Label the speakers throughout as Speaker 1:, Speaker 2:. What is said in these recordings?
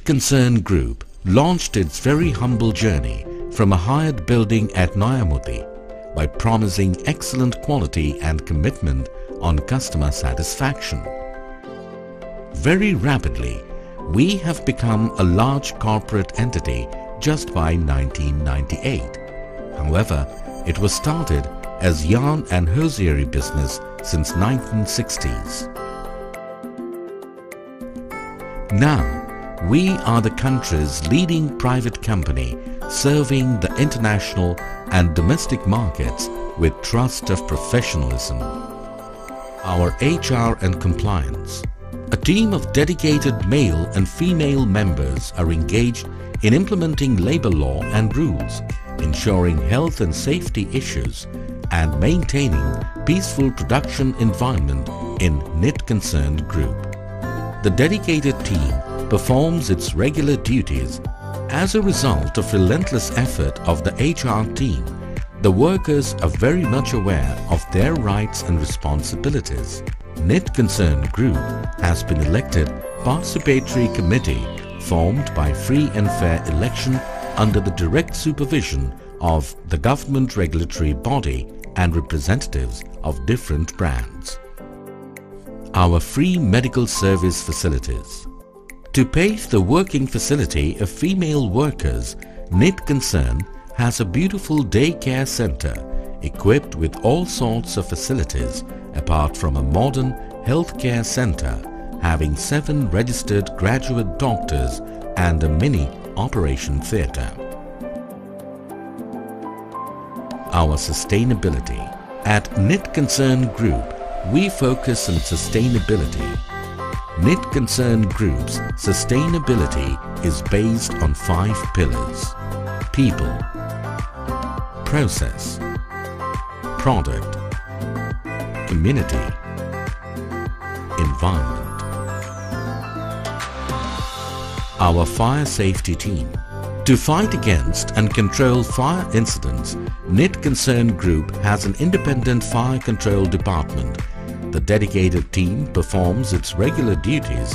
Speaker 1: Concern Group launched its very humble journey from a hired building at Noyamuthi by promising excellent quality and commitment on customer satisfaction. Very rapidly, we have become a large corporate entity just by 1998. However, it was started as yarn and hosiery business since 1960s. Now, we are the country's leading private company serving the international and domestic markets with trust of professionalism. Our HR and compliance. A team of dedicated male and female members are engaged in implementing labor law and rules, ensuring health and safety issues, and maintaining peaceful production environment in Concern Group. The dedicated team performs its regular duties. As a result of relentless effort of the HR team, the workers are very much aware of their rights and responsibilities. Concern Group has been elected participatory committee formed by free and fair election under the direct supervision of the government regulatory body and representatives of different brands. Our free medical service facilities. To pave the working facility of female workers, Concern has a beautiful daycare center equipped with all sorts of facilities apart from a modern healthcare center having 7 registered graduate doctors and a mini operation theatre. Our sustainability. At Concern Group, we focus on sustainability. Concern Group's sustainability is based on 5 pillars: people, process, product, community, environment. Our fire safety team. To fight against and control fire incidents, Concern Group has an independent fire control department. The dedicated team performs its regular duties.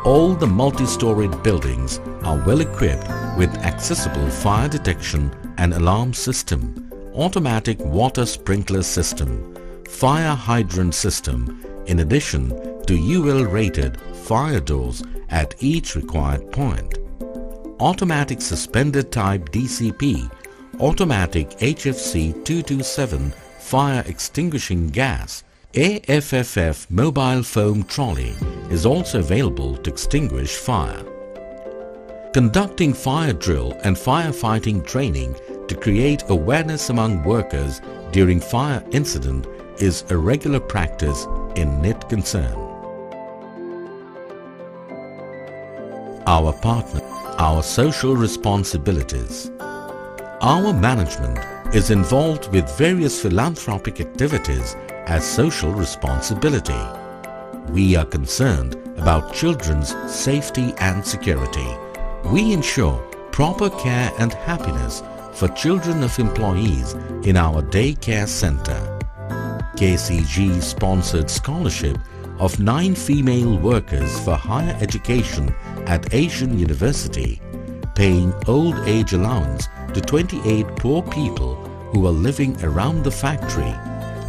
Speaker 1: All the multi-storied buildings are well equipped with accessible fire detection and alarm system, automatic water sprinkler system, fire hydrant system, in addition to UL-rated fire doors at each required point. Automatic suspended type DCP, automatic HFC 227 fire extinguishing gas, AFFF mobile foam trolley is also available to extinguish fire. Conducting fire drill and firefighting training to create awareness among workers during fire incident is a regular practice in Concern. Our partner. Our social responsibilities. Our management is involved with various philanthropic activities as social responsibility. We are concerned about children's safety and security. We ensure proper care and happiness for children of employees in our daycare center. KCG sponsored scholarship of 9 female workers for higher education at Asian University, paying old age allowance to 28 poor people who are living around the factory,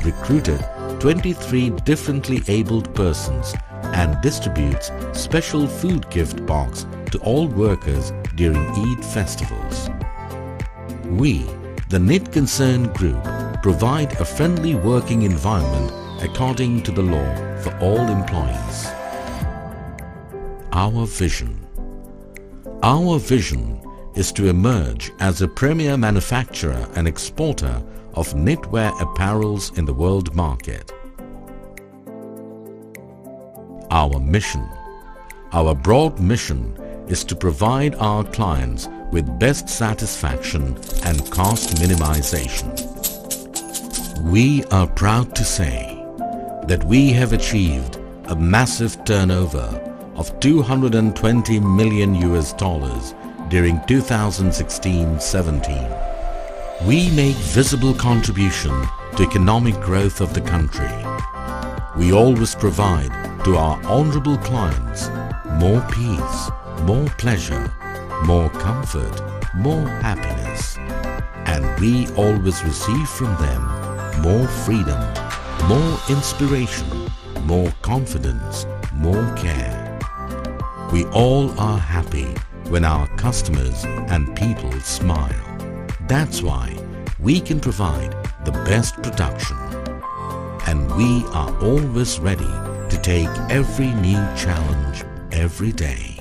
Speaker 1: recruited 23 differently abled persons, and distributes special food gift box to all workers during Eid festivals. We, the Concern Group, provide a friendly working environment according to the law for all employees. Our vision. Our vision is to emerge as a premier manufacturer and exporter of knitwear apparels in the world market. Our mission. Our broad mission is to provide our clients with best satisfaction and cost minimization. We are proud to say that we have achieved a massive turnover of $220 million during 2016-17. We make visible contribution to economic growth of the country. We always provide to our honorable clients more peace, more pleasure, more comfort, more happiness. And we always receive from them more freedom, more inspiration, more confidence, more care. We all are happy when our customers and people smile. That's why we can provide the best production. And we are always ready to take every new challenge every day.